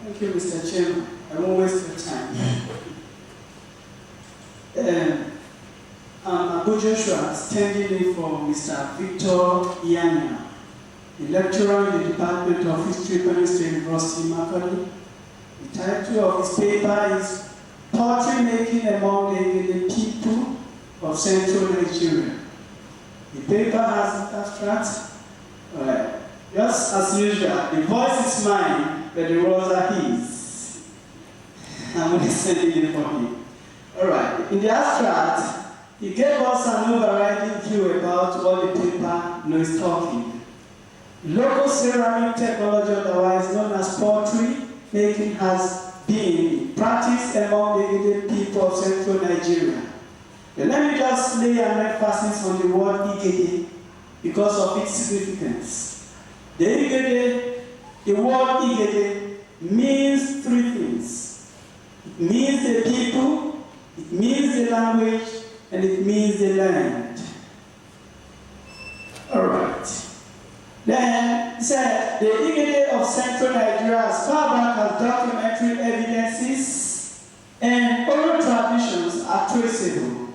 Thank you, Mr. Chairman. I won't waste your time. I'm Agbo Joshua, standing in for Mr. Victor Iyanya, a lecturer in the Department of History, Benue State University, Macaulay. The title of his paper is Pottery Making Among the Igede People of Central Nigeria. The paper has an abstract. Just as usual, the voice is mine, but the words are his. I'm only sending it for him. All right. In the abstract, he gave us an overriding view about what the paper is talking. Local ceramic technology, otherwise known as pottery making, has been practiced among the Igede people of Central Nigeria. But let me just lay an emphasis on the word Igede because of its significance. The word Igede means three things. It means the people, it means the language, and it means the land. All right. Then it said the Igede of Central Nigeria, as far back as documentary evidences and oral traditions are traceable.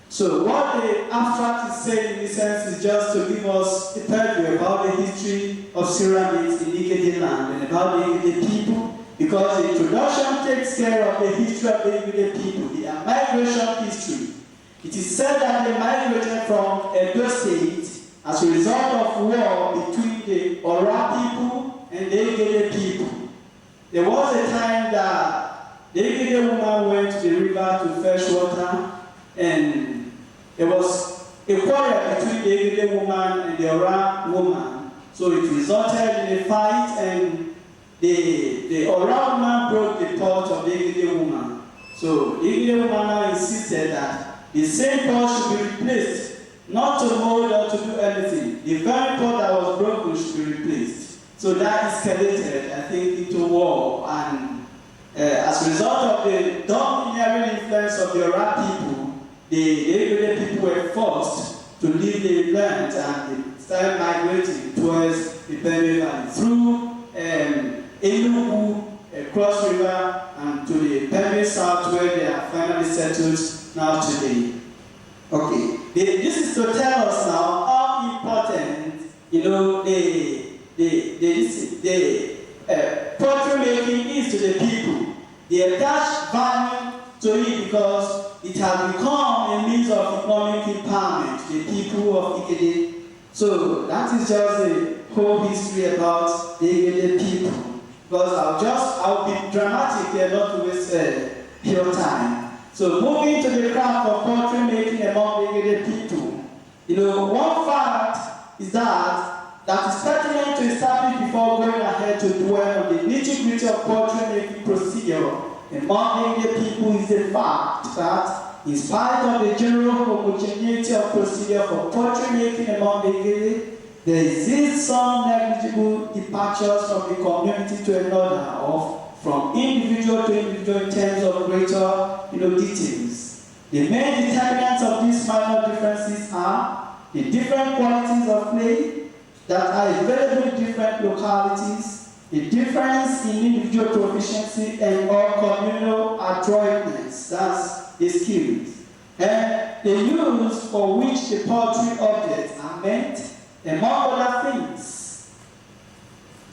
So what the abstract is saying in this sense is just to give us a purview about the history of ceramics in Igede land and about the Igede people, because the introduction takes care of the history of the Igede people, their migration history. It is said that they migrated from Edo State as a result of war between the Ora people and the Igede people. There was a time that the Igede woman went to the river to fetch water, and there was a quarrel between the Igede woman and the Ora woman. So it resulted in a fight, and the Ora woman broke the pot of the Igede woman. So the Igede woman now insisted that the same pot should be replaced, not to mold or to do anything. The very pot that was broken should be replaced. So that escalated, I think, into war. And as a result of the domineering influence of the Ora people, the Igede people were forced to leave the land, and they started migrating towards the Benue Valley through Enugu, Cross River, and to the Benue South, where they are finally settled now today. Okay, this is to tell us now how important, pottery making is to the people. They attach value to it because it has become a means of economic empowerment to the people of Igede. So that is just the whole history about the Igede people. Because I'll be dramatic here, not to waste your time. So moving to the craft of pottery making among the Igede people, one fact is that is pertinent to establish before going ahead to dwell on the nitty-gritty of pottery making procedure among the Igede people is the fact that, in spite of the general homogeneity of procedure for pottery making among the Igede, there exists some negligible departures from the community to another, or from individual to individual in terms of greater details. The main determinants of these minor differences are the different qualities of clay that are available in different localities, the difference in individual proficiency and or communal adroitness, that's the skills, and the use for which the pottery objects are meant, among other things.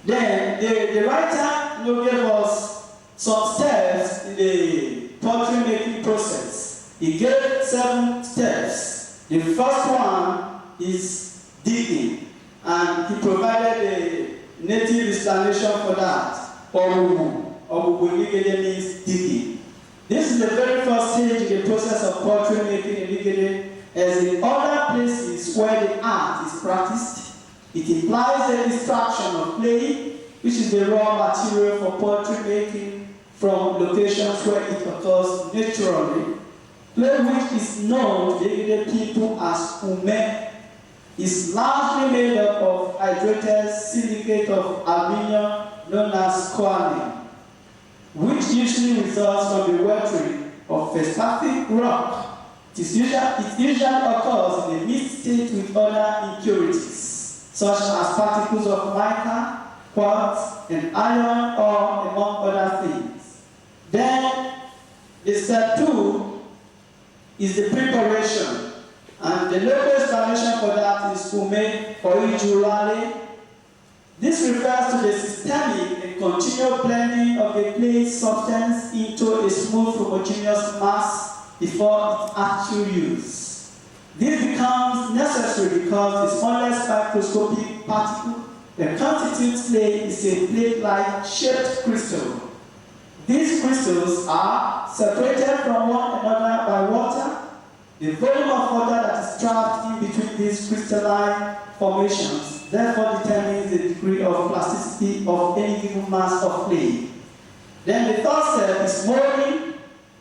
Then the writer gave us some steps in the pottery making process. He gave 7 steps. The first one is digging, and he provided a native explanation for that. Orubu in Igede means digging. This is the very first stage in the process of pottery making in Igede. As in other places where the art is practiced, it implies the extraction of clay, which is the raw material for pottery making, from locations where it occurs naturally. Clay, which is known to the Igede people as ume, is largely made up of hydrated silicate of aluminium known as squalene, which usually results from the weathering of feldspathic rock. It usually occurs in a mixed state with other impurities, such as particles of mica, quartz, and iron ore, among other things. Then, the step 2 is the preparation. And the local explanation for that is ume or ijurale. This refers to the systemic and continual blending of a clay substance into a smooth homogeneous mass before its actual use. This becomes necessary because the smallest microscopic particle that constitutes clay is a plate-like shaped crystal. These crystals are separated from one another by water. The volume of water that is trapped in between these crystalline formations therefore determines the degree of plasticity of any given mass of clay. Then the third step is molding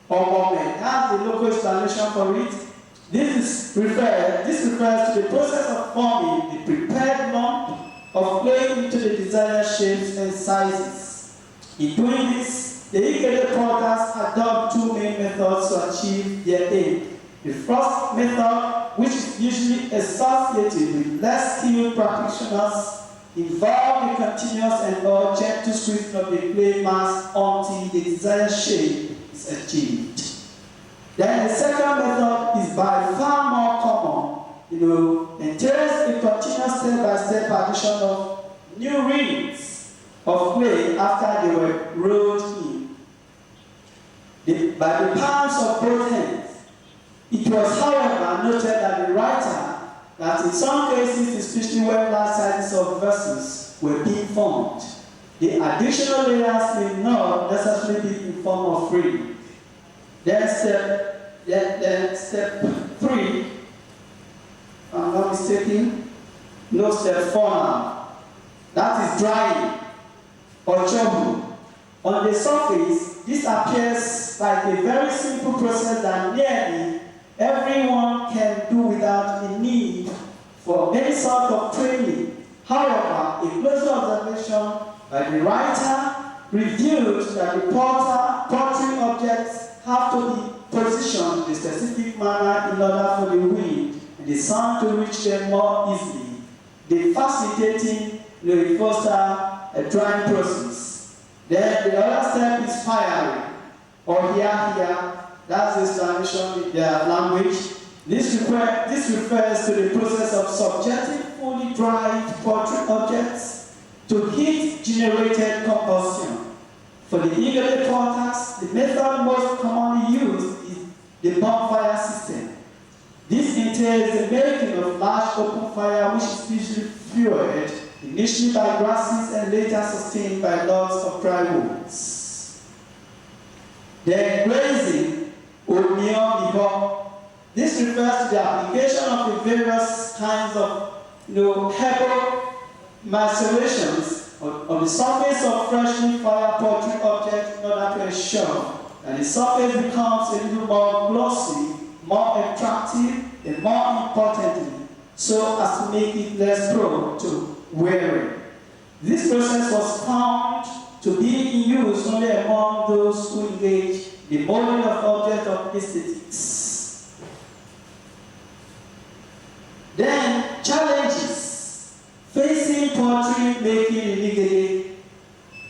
or molding. That's the local explanation for it. This refers to the process of forming the prepared lump of clay into the desired shapes and sizes. In doing this, the Igede potters adopt 2 main methods to achieve their aim. The first method, which is usually associated with less skilled practitioners, involves the continuous and or gentle squeezing of the clay mass until the desired shape is achieved. Then the second method is by far more common, entails a continuous step-by-step addition of new rings of clay after they were rolled in. By the palms of both hands. It was, however, noted that the writer that in some cases, especially when large sizes of vessels were being formed, the additional layers may not necessarily be in form of ring. Then step 3, I'm not mistaken, no, step 4 now. That is drying or chobu. On the surface, this appears like a very simple process that nearly everyone can do without the need for any sort of training. However, a closer observation by the writer reveals that the pottery objects have to be positioned in a specific manner in order for the wind and the sun to reach them more easily, they facilitating the foster a drying process. Then the other step is firing, or here. That's the explanation in their language. This refers to the process of subjecting fully dried pottery objects to heat-generated combustion. For the Igede potters, the method most commonly used is the bonfire system. This entails the making of large open fire, which is usually fueled initially by grasses and later sustained by logs of dry woods. Then grazing. This refers to the application of the various kinds of herbal macerations on the surface of freshly fired pottery objects in order to ensure that the surface becomes a little more glossy, more attractive, and more importantly, so as to make it less prone to wearing. This process was found to be in use only among those who engage the molding of objects of aesthetics. Then, challenges facing pottery making in Igede.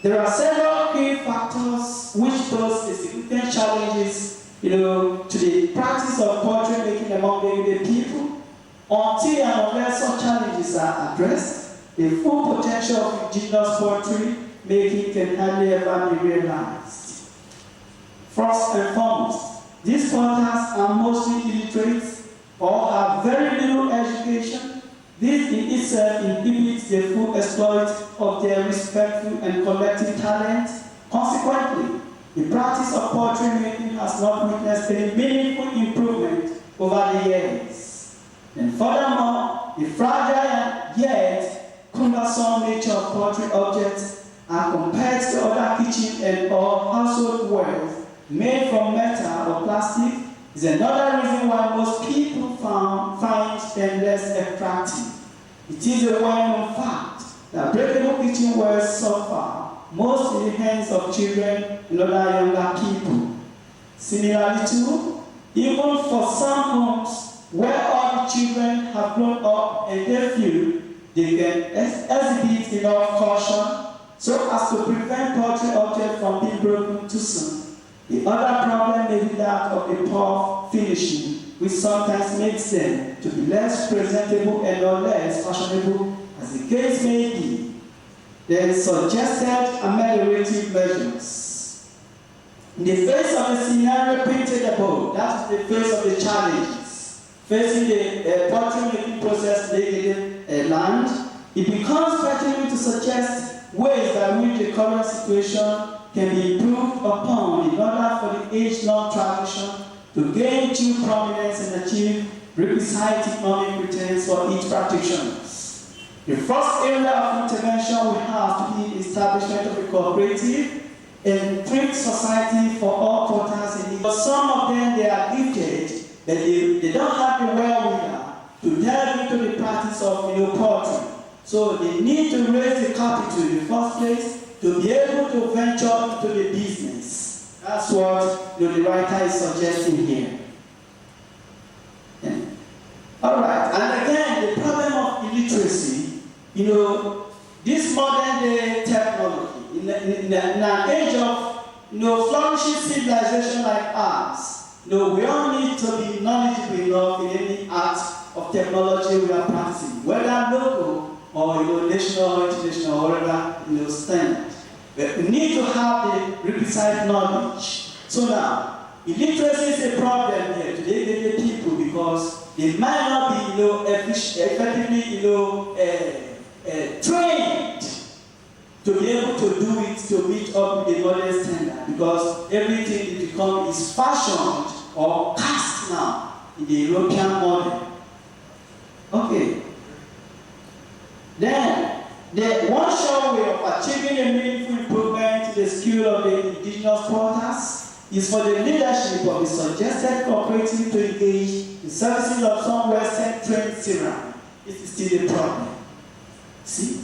There are several key factors which pose a significant challenges, to the practice of pottery making among the Igede people. Until and unless such challenges are addressed, the full potential of indigenous pottery making can hardly ever be realized. First and foremost, these potters are mostly illiterate or have very little education. This in itself inhibits the full exploit of their respectful and collective talent. Consequently, the practice of pottery making has not witnessed any meaningful improvement over the years. And furthermore, the fragile and yet cumbersome nature of pottery objects are compared to other kitchen and or household wares made from metal or plastic is another reason why most people find them less attractive. It is a well-known fact that breakable kitchenware suffer most in the hands of children and other younger people. Similarly too, even for some homes where all the children have grown up and they feel they can exhibit enough caution so as to prevent pottery objects from being broken too soon. The other problem may be that of a poor finishing, which sometimes makes them to be less presentable and or less fashionable, as the case may be. There suggested ameliorative measures. In the face of the scenario painted above, that is the face of the challenges facing the pottery making process in the land, it becomes pertinent to suggest ways by which the current situation can be improved upon in order for the age-long tradition to gain due prominence and achieve requisite economic returns for each practitioner. The first area of intervention will have to be the establishment of a cooperative and free society for all potters in need. For some of them, they are gifted, but they don't have the wherewithal to delve into the practice of pottery. So they need to raise the capital in the first place to be able to venture into the business. That's what the writer is suggesting here. Yeah. All right, and again, the problem of illiteracy, this modern day technology, in an age of flourishing civilization like ours, we all need to be knowledgeable enough in any art of technology we are practicing, whether local or national, international, or whatever standard. But we need to have the requisite knowledge. So now, illiteracy is a problem here to the people because they might not be effectively trained to be able to do it to meet up with the modern standard, because everything is fashioned or cast now in the European model. Okay. Then, the one sure way of achieving a meaningful improvement in the skill of the indigenous potters is for the leadership of the suggested cooperative to engage in services of some Western trained ceramic. It is still a problem. See?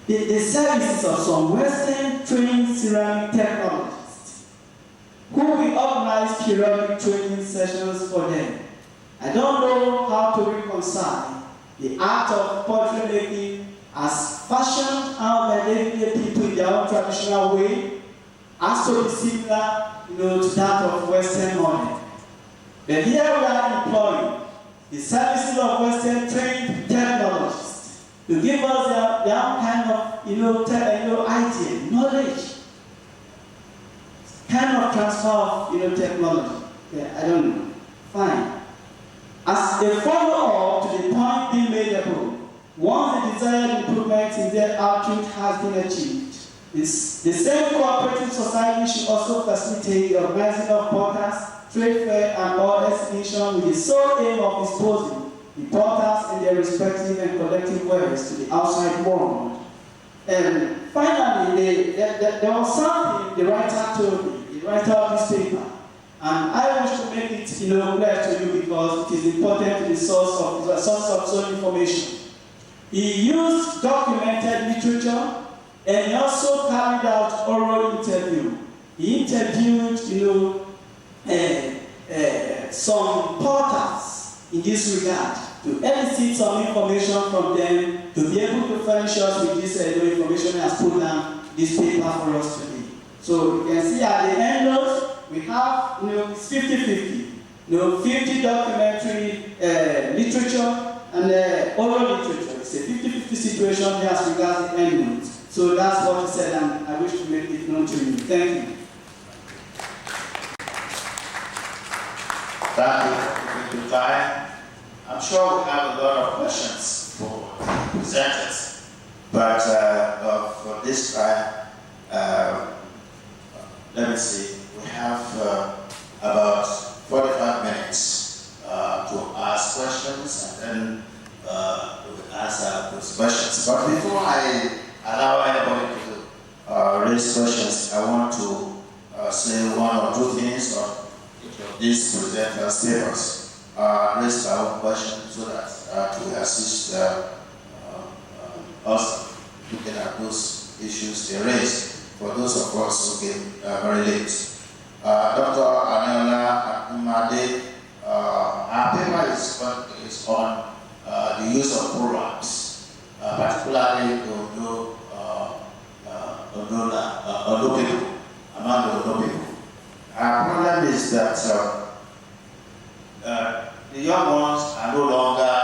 The services of some Western trained ceramic technologists who will organize periodic training sessions for them. I don't know how to reconcile the art of pottery making as fashioned out by the people in their own traditional way, as to be similar, to that of Western model. But here we are employing the services of Western trained technologists to give us their own kind of, idea, knowledge, kind of transfer of, technology. Yeah, I don't know. Fine. As a follow-up to the point being made above, once the desired improvement in their output has been achieved, the same cooperative society should also facilitate the organizing of potters, trade fair, and all exhibitions with the sole aim of exposing the potters in their respective and collective ways to the outside world. And finally, there was something the writer told me, the writer of this paper, and I wish to make it clear to you because it is important to the source of some information. He used documented literature, and he also carried out oral interview. He interviewed, some potters in this regard to elicit some information from them to be able to furnish us with this information and put down this paper for us today. So you can see at the end notes, we have, it's 50-50. 50 documentary literature and oral literature. It's a 50-50 situation here as regards the end notes. So that's what he said, and I wish to make it known to you. Thank you. Thank you for taking the time. I'm sure we have a lot of questions for presenters, but for this time, let me see. We have about 45 minutes to ask questions, and then we will answer those questions. But before I allow anybody to raise questions, I want to say one or two things on each of these presenters' papers. Raise our own questions so that we assist us looking at those issues they raised. For those of us who came very late. Dr. Arinola, Akinmade, our paper is on the use of Proverbs, particularly to Ondo people, among the Ondo people. Our problem is that the young ones are no longer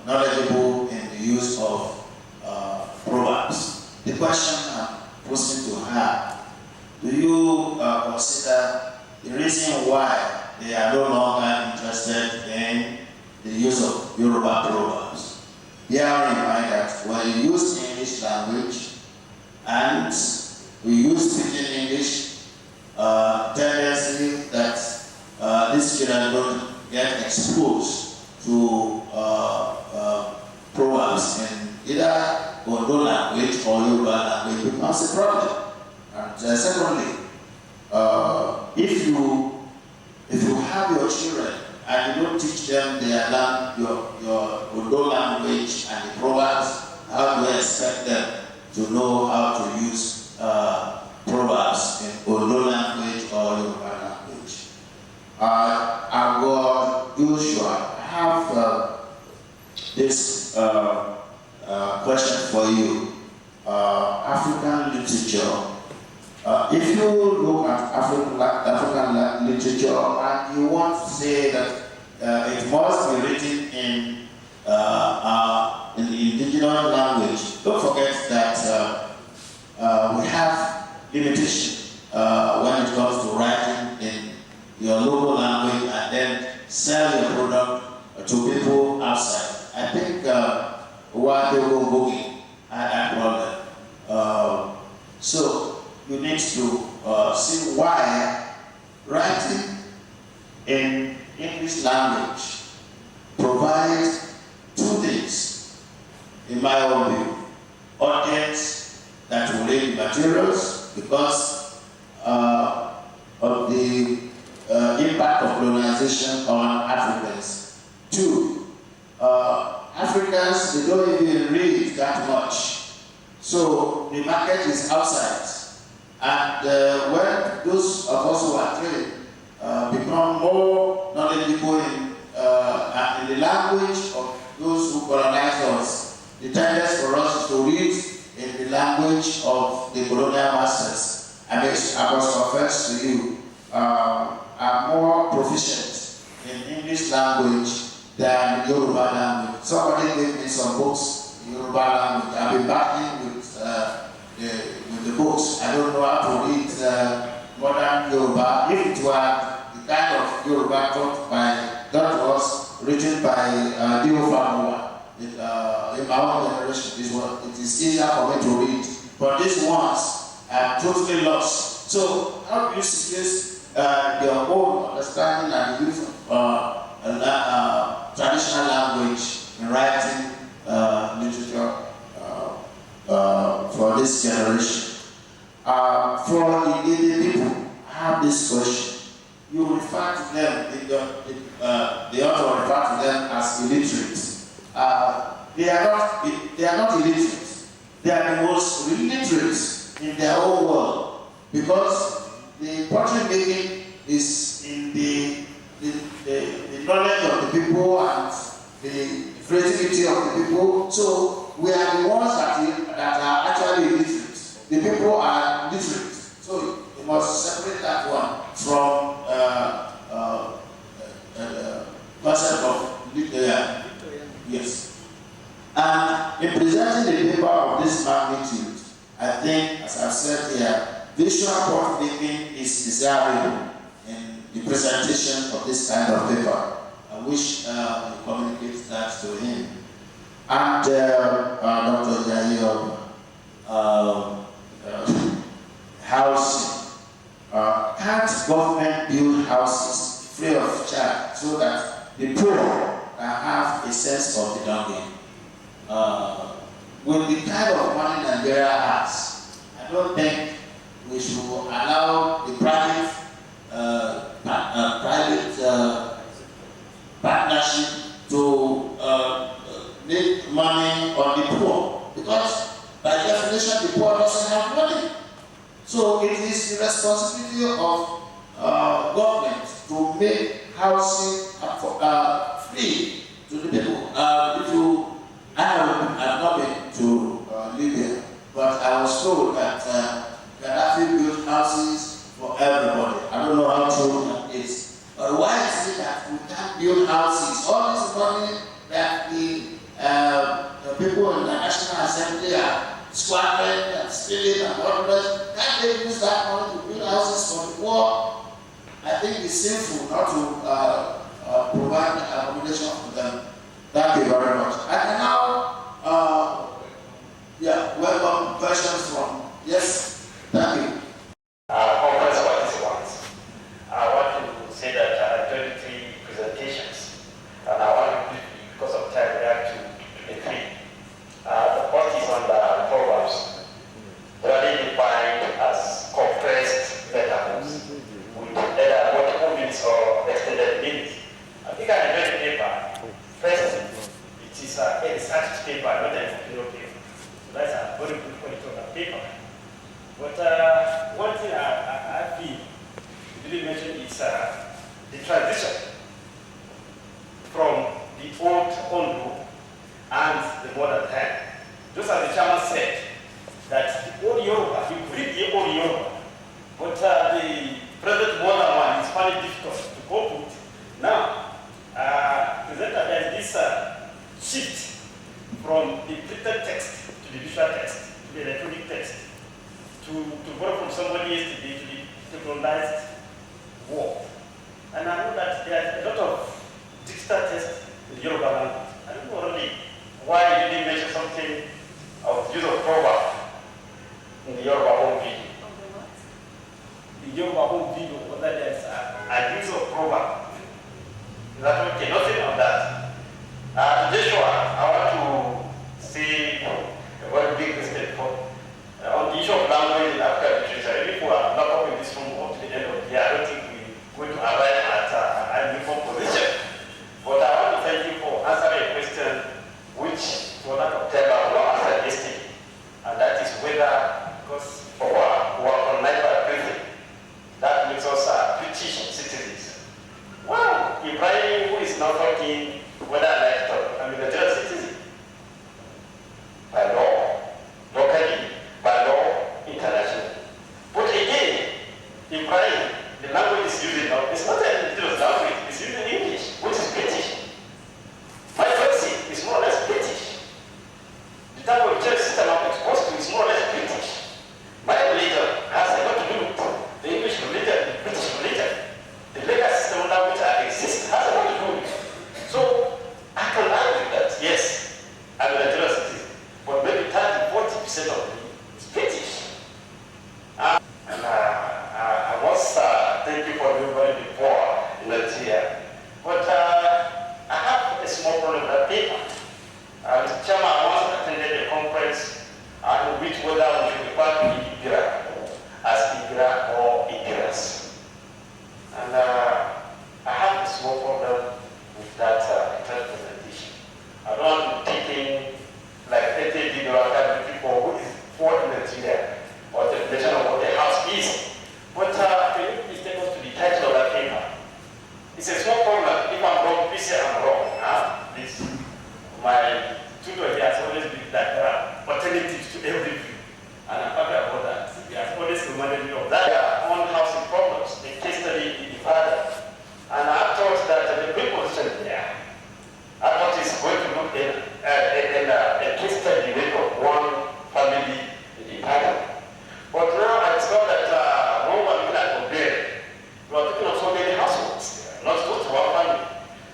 knowledgeable in the use of proverbs. The question I'm posing to her, do you consider the reason why they are no longer interested in the use of Yoruba proverbs? Bear in mind that when you use English language and we use speaking English, tendency that these children don't get exposed to proverbs in either Ondo language or Yoruba language becomes a problem. And secondly, if you have your children and you don't teach them your Ondo language and the proverbs, how do you expect them to know how to use proverbs in Ondo language or Yoruba language? Agbo, usual, I have this question for you. African literature. If you look at African literature and you want to say that it must be written in the indigenous language, don't forget that we have limitation when it comes to writing in your local language and then sell your product to people outside. I think what they were booking had that problem. So you need to see why writing in English language provides two things, in my own view. Audience that will read materials because of the impact of colonization on Africans. Two, Africans, they don't even read that much. So the market is outside. And when those of us who are trained become more knowledgeable in the language of those who colonize us, the tendency for us is to read in the language of the colonial masters. I must confess to you, I'm more proficient in English language than Yoruba language. Somebody gave me some books in Yoruba language. I've been backing with the books. I don't know how to read modern Yoruba. If it were the kind of Yoruba that was written by TOFAC in my own generation, it is easier for me to read. But these ones I'm totally lost. So how do you suggest your own understanding and use of traditional language in writing literature for this generation? For Igede people, I have this question. You refer to them, the author refer to them as illiterate. They are not illiterate. They are the most illiterate in their own world because the pottery making is in the knowledge of the people and the creativity of the people. So we are the ones that are actually illiterate. The people are literate. So you must separate that one from concept of literature. Yes. And in presenting the paper of this magnitude, I think, as I've said here, visual pot making is desirable in the presentation of this kind of paper. I wish you communicate that to him. And Dr. Jaiyeoba, housing. Can't government build houses free of charge so that the poor can have a sense of belonging? With the kind of money Nigeria has, I don't think we should allow the private partnership to make money on the poor, because by definition the poor doesn't have money. So it is the responsibility of government to make housing free to the people. I have not been to Libya, but I was was told that Gaddafi built houses for everybody. I don't know how true that is. But why is it that we can't build houses? All this money that the people in the National Assembly are squandering and stealing and all that, can't they use that money to build houses for the poor? I think it's sinful not to provide accommodation for them. Thank you very much. I can now, welcome questions from, yes, thank you. Conference participants. I want to say that I joined 3 presentations, and I want to, because of time, react to the 3. The first is on the Proverbs, really defined as compressed metaphors with either multiple meanings or extended meanings. I think I enjoyed the paper. First, it is a research paper, not an opinion paper. So that's a very good point on the paper. But one thing I feel you didn't mention is the transition from the old Ondo and the modern time. Just as the chairman said, that the old Yoruba, you read the old Yoruba, but the present modern one is finding difficult to cope with. Now, presenter, there is this shift from the printed text to the visual text, to the electronic text, to borrow from somebody yesterday to the technologized world. And I know that there is a lot of digital text in the Yoruba language. I don't know really why you didn't mention something of use of Proverb in the Yoruba home video. The Yoruba home video, whether there's a use of Proverb. Is that okay? Nothing on that. Joshua, I want to say a very big mistake on the issue of language in African literature. If we are not up in this room up to the end of the year, I don't think we're going to arrive at a uniform position. But I want to thank you for answering a question which, for lack of time, I will not answer yesterday. And that is whether, because for who are colonized by prison, that makes us British citizens. Well, Ibrahim, who is now talking, whether I like to, I mean, a Nigerian citizen. By law, locally, by law, internationally. But again, Ibrahim, the language is using now, it's not an indigenous language, it's using English, which is British. My policy is more or less British. The type of church system I'm exposed to is more or less British. My religion has a lot to do with the English religion, the British religion. The legal system under which I exist has a lot to do with it. So I can argue that, yes, I'm a Nigerian citizen, but maybe 30–40% of me is British. And I must thank you for being very poor in Nigeria. But I have a small problem with that paper. Mr. Chairman, I once attended a conference in which whether we should refer to Igira as Igira or Igiras. And I have a small problem with that presentation. I don't want to take in like 30 people who is for Nigeria or the definition of what the house is. But can you please take us to the title of that paper? It's a small problem. If I'm wrong, please say I'm wrong. This, my tutor here has always been that there are alternatives to every view. And I'm happy about that. He has always reminded me of that. Their own housing problems, the case study in Ibadan. And I thought that the preposition there, I thought it's going to look in a case study of one family in Ibadan. But now I discovered that when we're looking at Obafemi, we are talking of so many households, not just one family.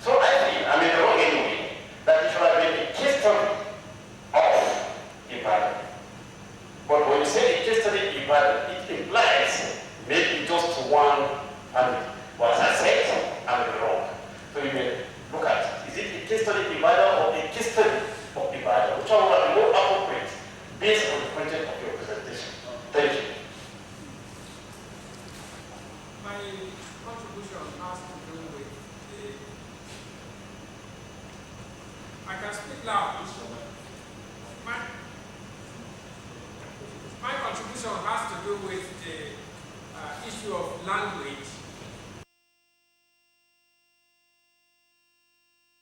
So I feel, I'm in the wrong anyway, that it should have been a case study of Ibadan. But when you say a case study of Ibadan, it implies maybe just one family. But as I said, I'm in the wrong. So you may look at, is it a case study of Ibadan or a case study of Ibadan? Which one would be more appropriate based on the content of your presentation? Thank you. My contribution has to do with I can speak loud. My contribution has to do with the issue of language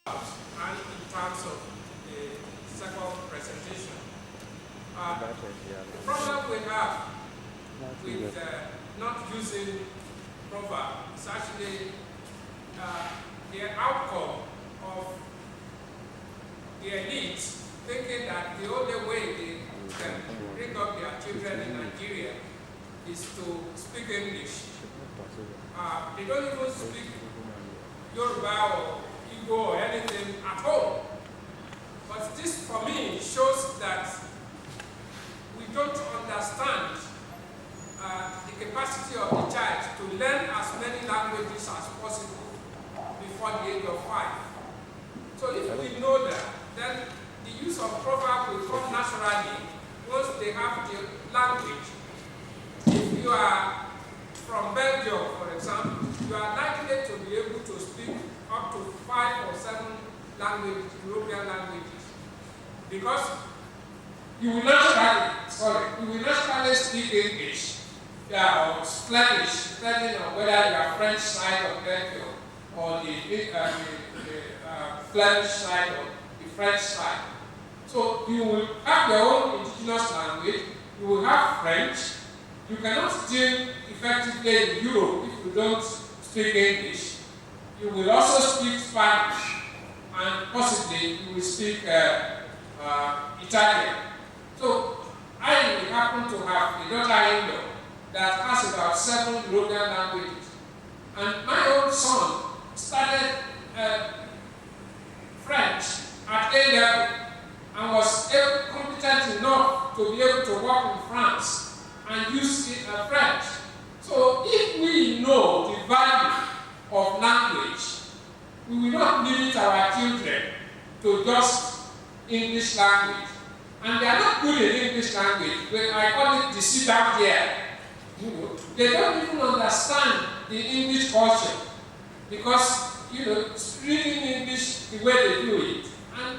and in terms of the second presentation. The problem we have with not using Proverb is actually the outcome of the elite thinking that the only way they can bring up their children in Nigeria is to speak English. They don't even speak Yoruba or Igbo or anything at home. But this, for me, shows that we don't understand the capacity of the child to learn as many languages as possible before the age of 5. So if we know that, then the use of proverb will come naturally once they have the language. If you are from Belgium, for example, you are likely to be able to speak up to 5 or 7 languages, European languages, because you will naturally speak English, or Spanish, depending on whether you are French side of Belgium or the Flemish side or the French side. So you will have your own indigenous language, you will have French. You cannot deal effectively in Europe if you don't speak English. You will also speak Spanish, and possibly you will speak Italian. So I happen to have a daughter-in-law that has about 7 European languages. And my own son started French at A level and was competent enough to be able to work in France and use French. So if we know the value of language, we will not limit our children to just English language. And they are not good in English language. When I call it the sit down there. They don't even understand the English culture because speaking English the way they do it, and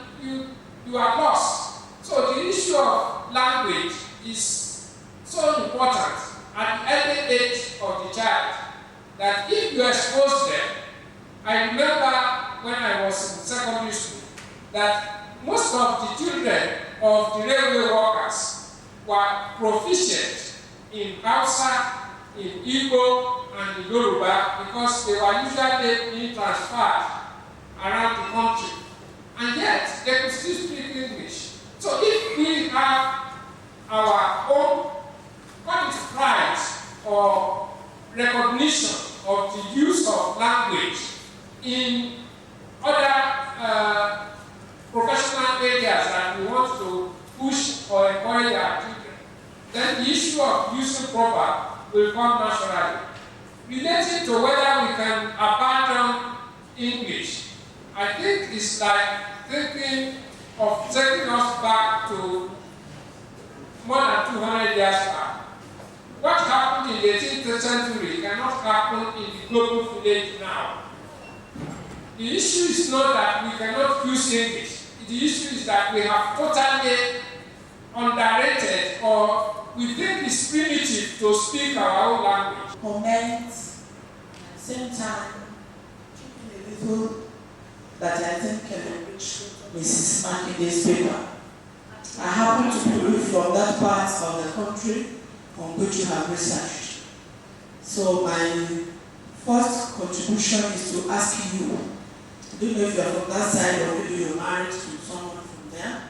you are lost. So the issue of language is so important at the early age of the child that if you expose them, I remember when I was in secondary school that most of the children of the railway workers were proficient in Hausa, in Igbo, and in Yoruba because they were usually being transferred around the country. And yet, they could still speak English. So if we have our own, what is pride or recognition of the use of language in other professional areas that we want to push or encourage our children, then the issue of using proverb will come naturally. Related to whether we can abandon English, I think it's like thinking of taking us back to more than 200 years back. What happened in the 18th century cannot happen in the global village now. The issue is not that we cannot use English. The issue is that we have totally underrated, or we think it's primitive to speak our own language. Comment, at the same time, keeping a little that I think can enrich Mrs. Makide's paper. I happen to be from that part of the country on which you have researched. So my first contribution is to ask you, I don't know if you are from that side or maybe you're married to someone from there.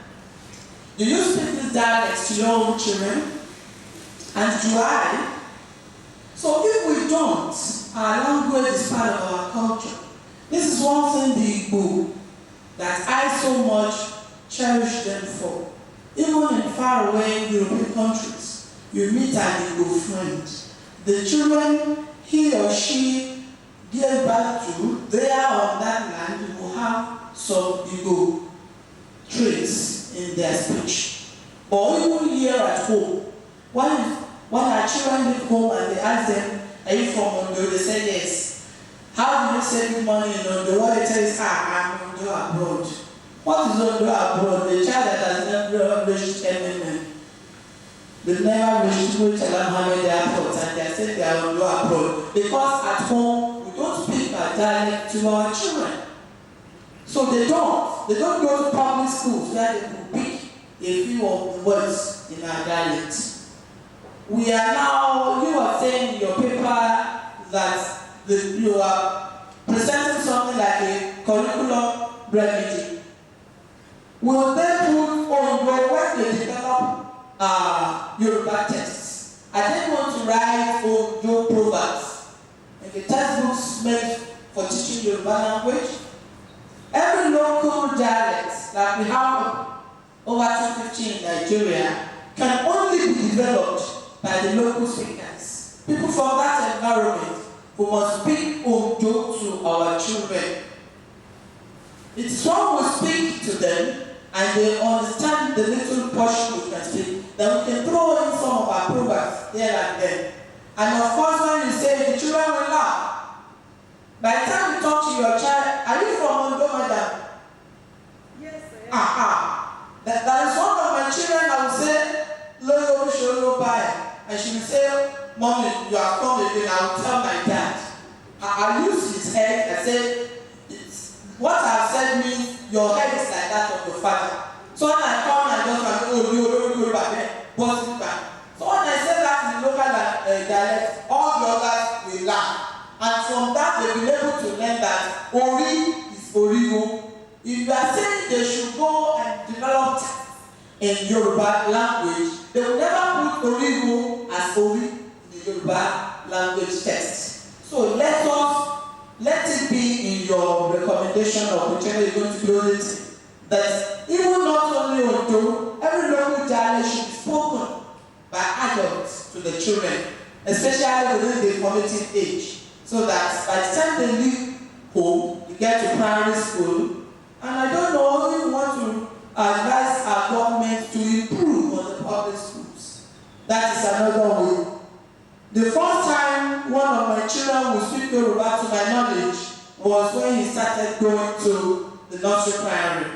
Do you speak this dialect to your own children? And do I? So if we don't, our language is part of our culture. This is one thing the Igbo that I so much cherish them for. Even in faraway European countries, you meet an Igbo friend. The children he or she gave birth to, there on that land, you will have some Igbo traits in their speech. Or even here at home, when our children leave home and they ask them, are you from Ondo? They say yes. How do you send money in Ondo? What they tell is, I'm Ondo abroad. What is Ondo abroad? The child that has never reached MNN. They never reached Mohammed Airport and they say they are Ondo abroad. Because at home, we don't speak our dialect to our children. So they don't go to public schools where they could pick a few of the words in our dialect. We are now, you are saying in your paper that you are presenting something like a curriculum remedy. Will they put on when they develop Yoruba texts? Are they going to write Ondo Proverbs in the textbooks meant for teaching Yoruba language? Every local dialect that we have over 250 in Nigeria can only be developed by the local speakers. People from that environment who must speak Ondo to our children. It's when we speak to them and they understand the little portion we can speak, that we can throw in some of our proverbs here and there. And of course, when you say, the children will laugh. By the time you talk to your child, are you from Ondo, madam? Yes, I am. That is one of my children. I will say, Loyo Sholo Bai. And she will say, Mommy, you have come again. I will tell my dad. I use his head. I say, what I have said means your head is like that of your father. So when I come and just like, oh, you back there, boss it back. So when I say that in the local dialect, all the others will laugh. And from that, they will be able to learn that Ori is Origo. If you are saying they should go and develop in Yoruba language, they will never put Origo as Ori in the Yoruba language text. So let it be in your recommendation of whichever you're going to build it, that even not only Ondo, every local dialect should be spoken by adults to the children, especially within the formative age, so that by the time they leave home, they get to primary school. And I don't know if we want to advise our government to improve on the public schools. That is another way. The first time one of my children would speak Yoruba to my knowledge was when he started going to the nursery primary.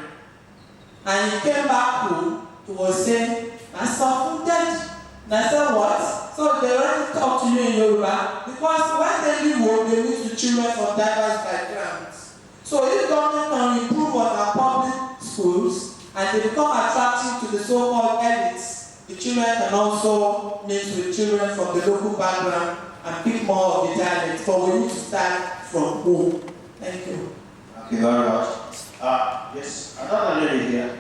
And he came back home, he was saying, I saw from daddy. And I said, what? So they already talk to you in Yoruba, because when they leave home, they meet the children from diverse backgrounds. So if government can improve on our public schools and they become attractive to the so-called elites, the children can also meet with children from the local background and pick more of the dialect, for we need to start from home. Thank you. Thank you very much. Yes, another lady here.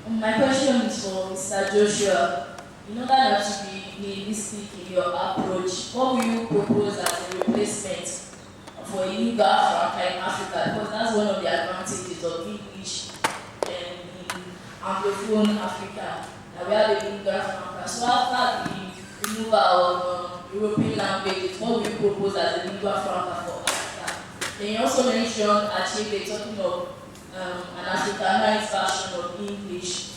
My question is for Mr. Joshua. In order not to be nihilistic in your approach, what will you propose as a replacement for a lingua franca in Africa? Because that's one of the advantages of English in Anglophone Africa, that we have a lingua franca. So after the removal of European languages, what will you propose as a lingua franca for Africa? Then you also mentioned Achebe talking of an Africanized version of English.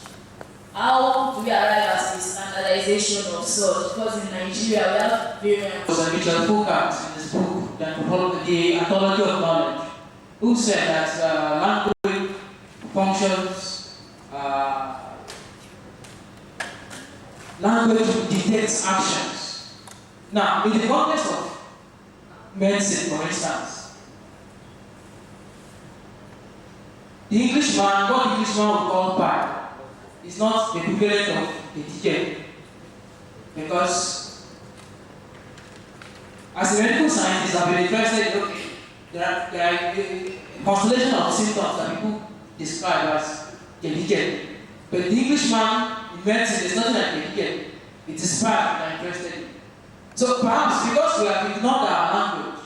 How do we arrive at the standardization of such? Because in Nigeria we have variants. There was a Victor Iyanya in his book, The Anthology of Knowledge, who said that language functions, language dictates actions. Now, in the context of medicine, for instance, the Englishman, what the Englishman would call pi, is not the equivalent of a teacher. Because as a medical scientist, I've been interested, okay, there are a constellation of symptoms that people describe as a but the Englishman in medicine is nothing like a teacher. It is part that I'm interested in. So perhaps because we have ignored our language,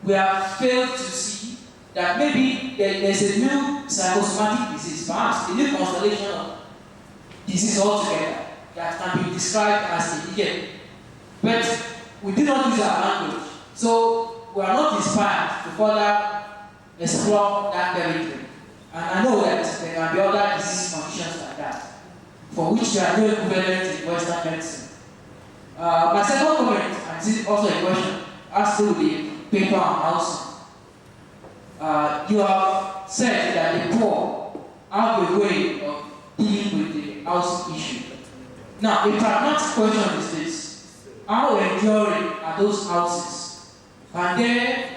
we have failed to see that maybe there's a new psychosomatic disease, perhaps a new constellation of disease altogether that can be described as a digit. But we do not use our language, so we are not inspired to further explore that territory. And I know that there can be other disease conditions like that, for which there are no equivalent in Western medicine. My second comment, and this is also a question, has to do with the paper on housing. You have said that the poor have a way of dealing with the housing issue. Now, a pragmatic question is this: how enduring are those houses? Can they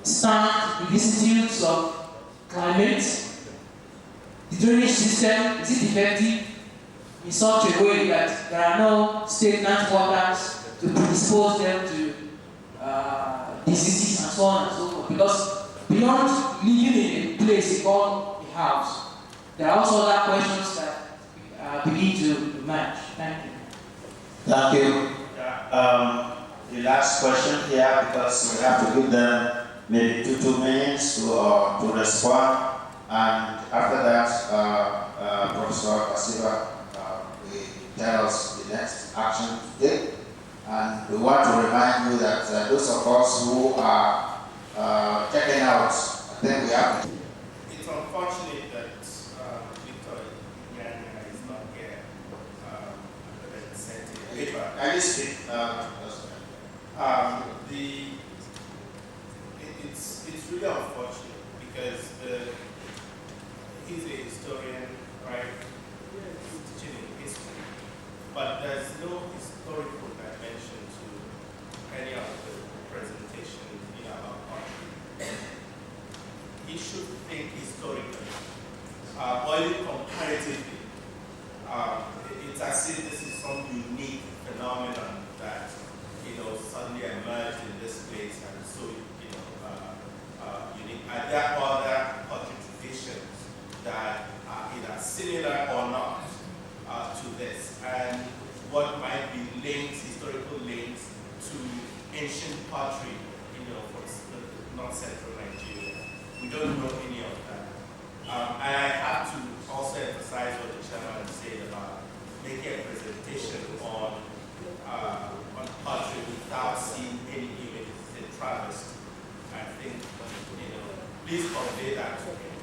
stand the vicissitudes of climate? The drainage system, is it effective in such a way that there are no stagnant waters to predispose them to diseases and so on and so forth? Because beyond living in a place called a house, there are also other questions that begin to emerge. Thank you. Thank you. The last question here, because we have to give them maybe 2 minutes to respond. And after that, Professor Kasiba will tell us the next action to take. And we want to remind you that those of us who are checking out, I think we have to. It's unfortunate that Victor Iyanya is not here representing paper. Can you speak? It's really unfortunate because he's a historian, right? He's teaching in history, but there's no historical dimension to any of the presentation in our country. He should think historically, or comparatively. It's as if this is some unique phenomenon that suddenly emerged in this place and so unique. Are there other cultural traditions that are either similar or not to this, and what might be links, historical links to ancient pottery, for North Central Nigeria? We don't know any of that. And I have to also emphasize what the chairman said about making a presentation on pottery without seeing any images in travesty. I think, please convey that to him.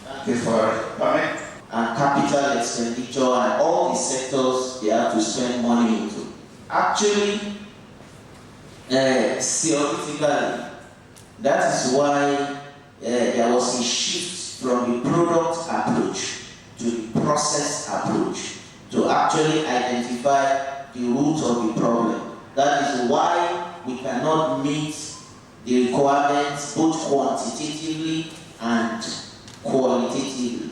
Thank you for comment. And capital expenditure and all the sectors they have to spend money into. Actually, theoretically, that is why there was a shift from the product approach to the process approach to actually identify the root of the problem. That is why we cannot meet the requirements both quantitatively and qualitatively.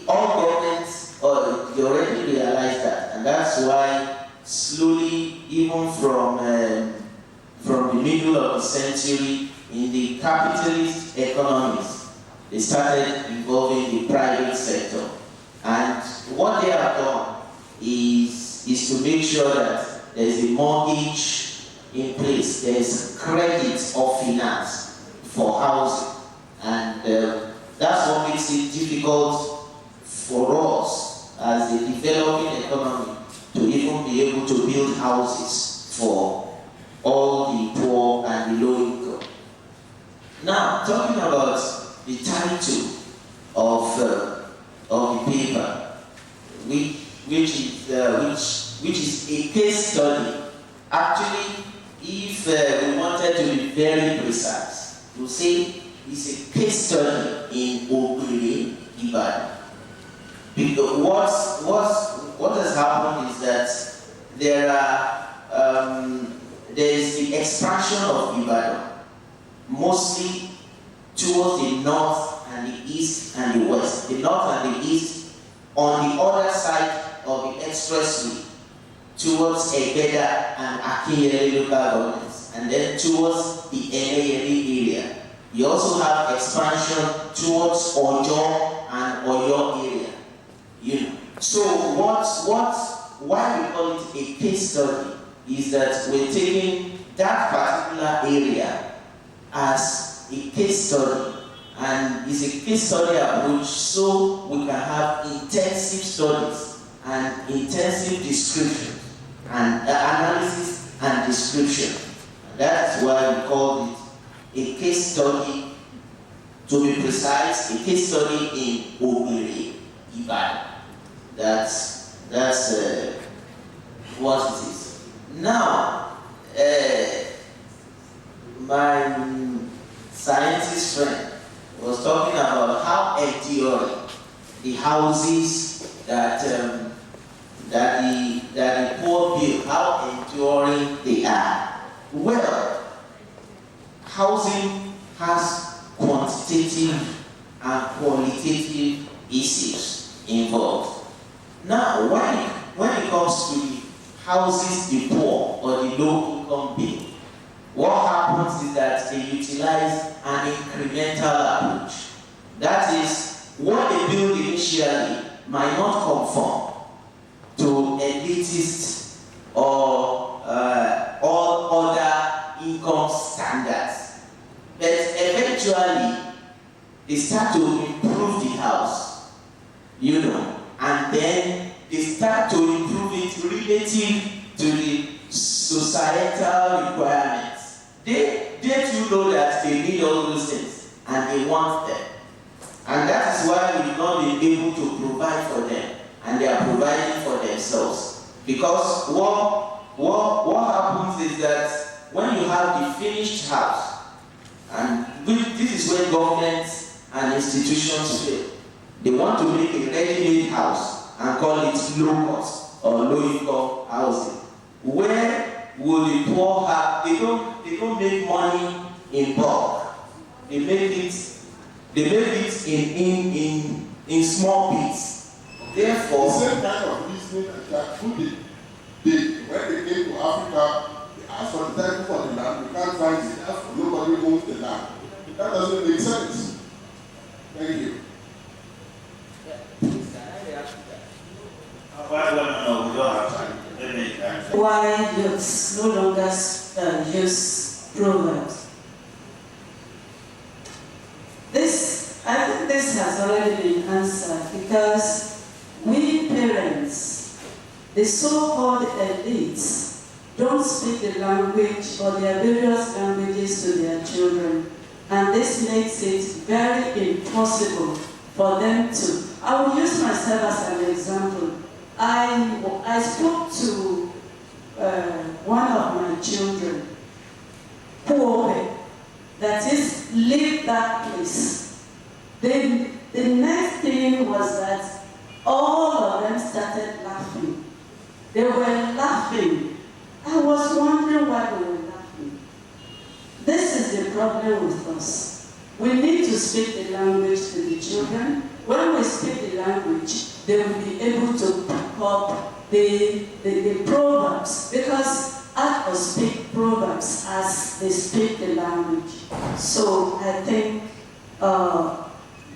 All governments they already realize that, and that's why slowly, even from the middle of the century, in the capitalist economies, they started involving the private sector. And what they have done is to make sure that there is a mortgage in place, there is credit or finance for housing. And that's what makes it difficult for us as a developing economy to even be able to build houses for all the poor and the low income. Now, talking about the title of the paper, which is a case study. Actually, if we wanted to be very precise, we say it's a case study in Ogre, Ibadan. Because what has happened is that there is the expansion of Ibadan, mostly towards the north and the east and the west. The north and the east on the other side of the expressway, towards Igede and Akinmade local governments, and then towards the Benue area. You also have expansion towards Ojo and Oyo area. So why we call it a case study is that we're taking that particular area as a case study, and it's a case study approach so we can have intensive studies and intensive description and analysis and description. And that's why we call it a case study. To be precise, a case study in Ogre, Ibadan. That's what it is. Now, my scientist friend was talking about how enduring the houses that the poor build, how enduring they are. Well, housing has quantitative and qualitative issues involved. Now, when it comes to the houses the poor or the low-income people, what happens is that they utilize an incremental approach. That is, what they build initially might not conform to elitist or all other income standards. But eventually, they start to improve the house, and then they start to improve it relative to the societal requirements. They too know that they need all those things, and they want them. And that is why we've not been able to provide for them, and they are providing for themselves. Because what happens is that when you have the finished house, and this is where governments and institutions fail. They want to make a ready-made house and call it low-cost or low-income housing. Where will the poor have? They don't make money in bulk. They make it in small bits. Therefore, the same kind of reasoning that who did when they came to Africa, they asked for the title for the land, we can't find it, nobody owns the land. That doesn't make sense. Thank you. No, we don't have time. Why youths no longer use proverbs? I think this has already been answered because we parents, the so-called elites, don't speak the language or their various languages to their children, and this makes it very impossible for them to. I will use myself as an example. I spoke to one of my children, poor, that is, leave that place. The next thing was that all of them started laughing. They were laughing. I was wondering why they were laughing. This is the problem with us. We need to speak the language to the children. When we speak the language, they will be able to pick up the proverbs, because Agbo speak proverbs as they speak the language. So I think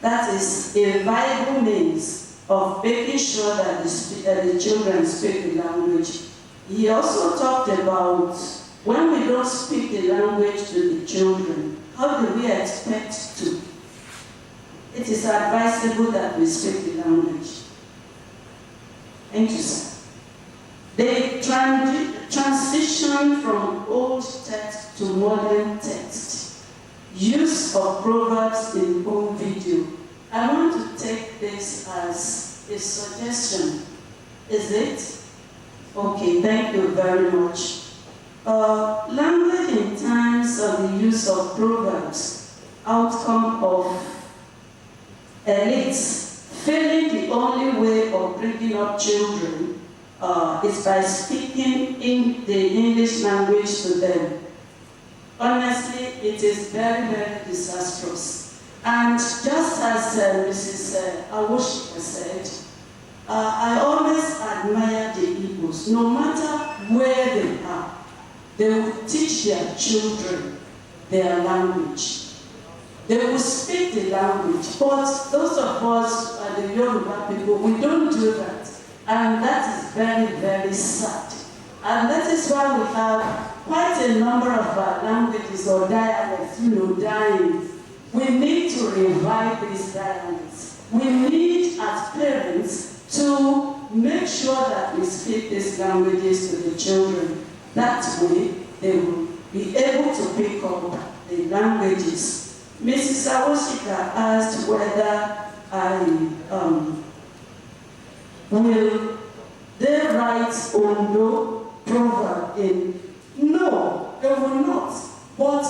that is a viable means of making sure that the children speak the language. He also talked about when we don't speak the language to the children, how do we expect to? It is advisable that we speak the language. Thank you, sir. The transition from old text to modern text, use of proverbs in home video. I want to take this as a suggestion. Is it? Okay, thank you very much. Language in terms of the use of proverbs, outcome of elites failing the only way of bringing up children is by speaking in the English language to them. Honestly, it is very, very disastrous. And just as Mrs. Awolowo said, I always admire the Igbos. No matter where they are, they will teach their children their language. They will speak the language, but those of us, the Yoruba people, we don't do that. And that is very, very sad. And that is why we have quite a number of our languages or dialects, dying. We need to revive these dialects. We need, as parents, to make sure that we speak these languages to the children. That way, they will be able to pick up the languages. Mrs. Awolowo asked whether will they write Ondo proverb in? No, they will not. But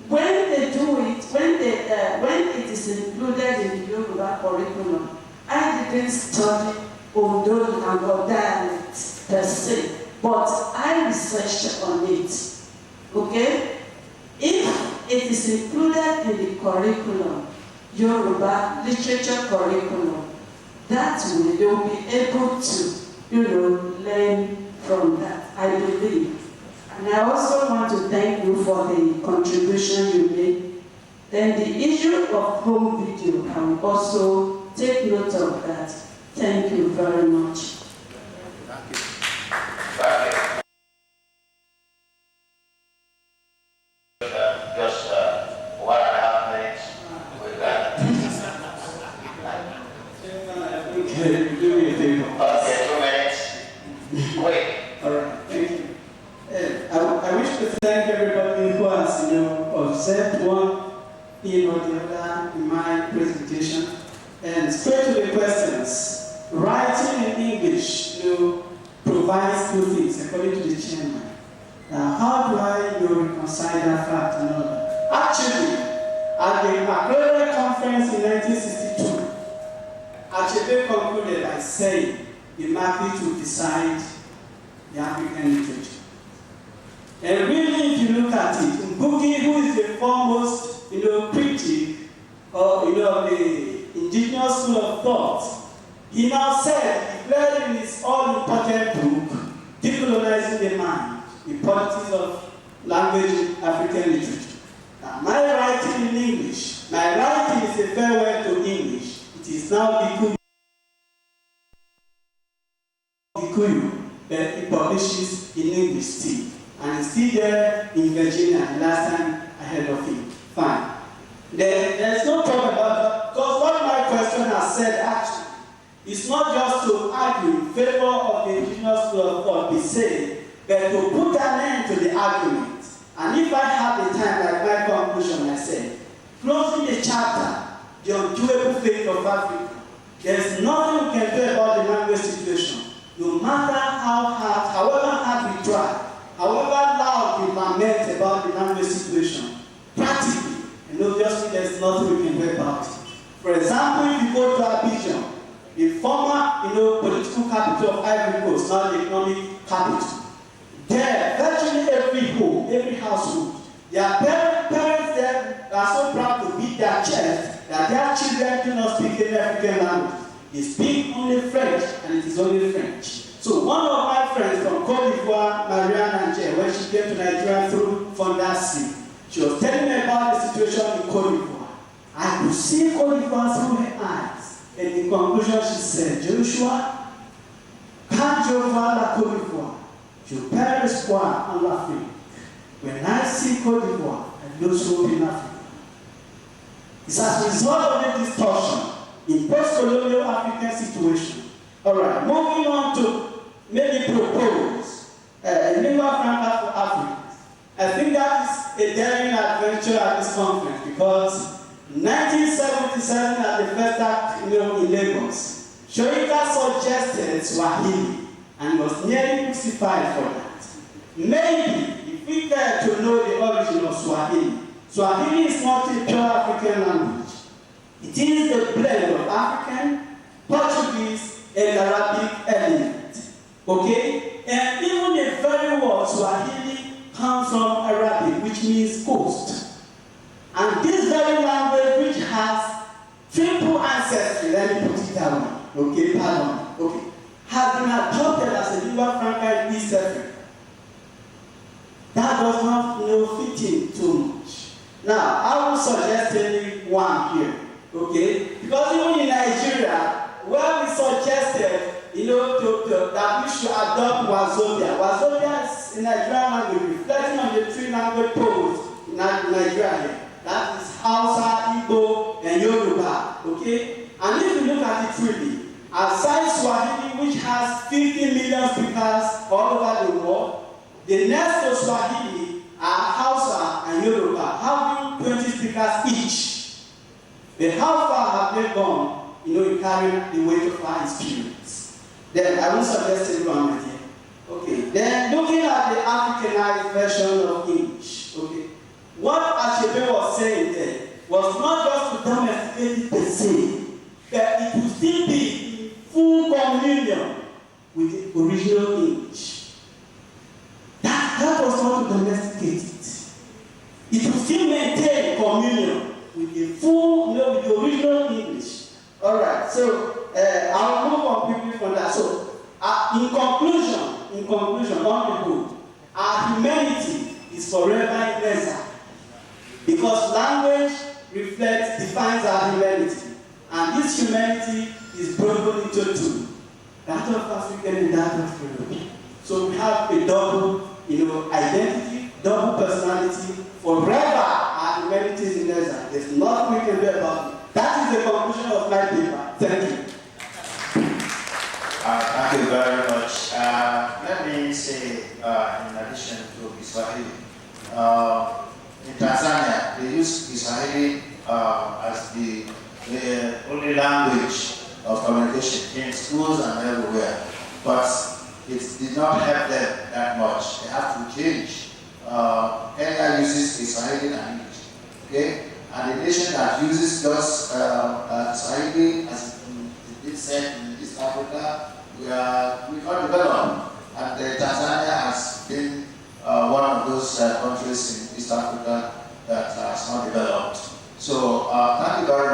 when they do it, when it is included in the Yoruba curriculum, I didn't study Ondo and or dialects per se, but I researched on it. Okay? If it is included in the curriculum, Yoruba literature curriculum. That way they will be able to, learn from that, I believe. And I also want to thank you for the contribution you made. Then the issue of home video, I will also take note of that. Thank you very much. Thank you. Thank you. Just 1.5 minutes. We're done. Okay, do me a favor. Okay, 2 minutes. Wait. All right, thank you. I wish to thank everybody who has, observed one thing or the other in my presentation. And straight to the questions. Writing in English, provides two things according to the chairman. Now, how do I reconcile that fact and all that? Actually, at the Macquarie Conference in 1962, Achebe concluded by saying the market will decide the African literature. And really, if you look at it, Mbuki, who is the foremost, critic of the indigenous school of thought, he now said, declared in his all-important book, Decolonizing the Mind, the Politics of Language in African Literature. Now, my writing in English, my writing is a farewell to English. It is now Gikuyu that he publishes in English still. And it's still there in Virginia, the last time I heard of him. Fine. There's no problem about that, because what my question has said actually, it's not just to argue in favor of the indigenous school of thought per se, but to put an end to the argument. And if I have the time, like my conclusion, I said, closing the chapter, the undoable fate of Africa, there's nothing we can do about the language situation. No matter how hard, however hard we try, however loud we lament about the language situation, practically, and obviously there's nothing we can do about it. For example, if you go to Abidjan, the former, political capital of Ivory Coast, now the economic capital, there, virtually every home, every household, their parents there are so proud to beat their chest that their children do not speak any African language. They speak only French, and it is only French. So one of my friends from Côte d'Ivoire, Marianne Angel, when she came to Nigeria through Fondasi, she was telling me about the situation in Côte d'Ivoire. I could see Côte d'Ivoire through her eyes. And in conclusion, she said, Joshua, quand je vois la Côte d'Ivoire, je perds espoir en l'Afrique. When I see Côte d'Ivoire, I lose hope in Africa. It's as a result of the distortion in post-colonial African situation. All right, moving on to maybe propose a lingua franca for Africans. I think that is a daring adventure at this conference because in 1977 at the first act in Lagos, Shoika suggested Swahili and was nearly crucified for that. Maybe if we get to know the origin of Swahili, Swahili is not a pure African language. It is a blend of African, Portuguese, and Arabic element. Okay? And even the very word Swahili comes from Arabic, which means coast. And this very language, which has triple ancestry, let me put it that way. Okay, pardon. Okay. Has been adopted as a lingua franca in East Africa. That does not fit in too much. Now, I will suggest only one here. Okay? Because even in Nigeria, where we suggested, that we should adopt Wazobia. Wazobia is in Nigerian language, reflecting on the three language poles in Nigeria here. That is Hausa, Igbo, and Yoruba. Okay? And if you look at it freely, aside Swahili, which has 50 million speakers all over the world, the next to Swahili are Hausa and Yoruba, having 20 speakers each. But how far have they gone, in carrying the weight of our experience? Then I will suggest everyone here. Okay. Then looking at the Africanized version of English. Okay. What Achebe was saying there was not just to domesticate it per se, but it would still be in full communion with the original English. That was not to domesticate it. It would still maintain with the full, with the original English. All right, so I'll move on quickly from that. So, in conclusion, on the book, our humanity is forever in exile, because language defines our humanity, and this humanity is broken into two: that of African and that of Europe. So we have a double, identity, double personality. Forever, our humanity is in exile. There's nothing we can do about it. That is the conclusion of my paper. Thank you. Thank you very much. Let me say, in addition to Kiswahili, in Tanzania, they use Kiswahili as the only language of communication in schools and everywhere. But it did not help them that much. They have to change. Kenya uses Kiswahili and English. Okay? And the nation that uses just Kiswahili, as it said in East Africa, we not developed. And Tanzania has been one of those countries in East Africa that has not developed. So thank you very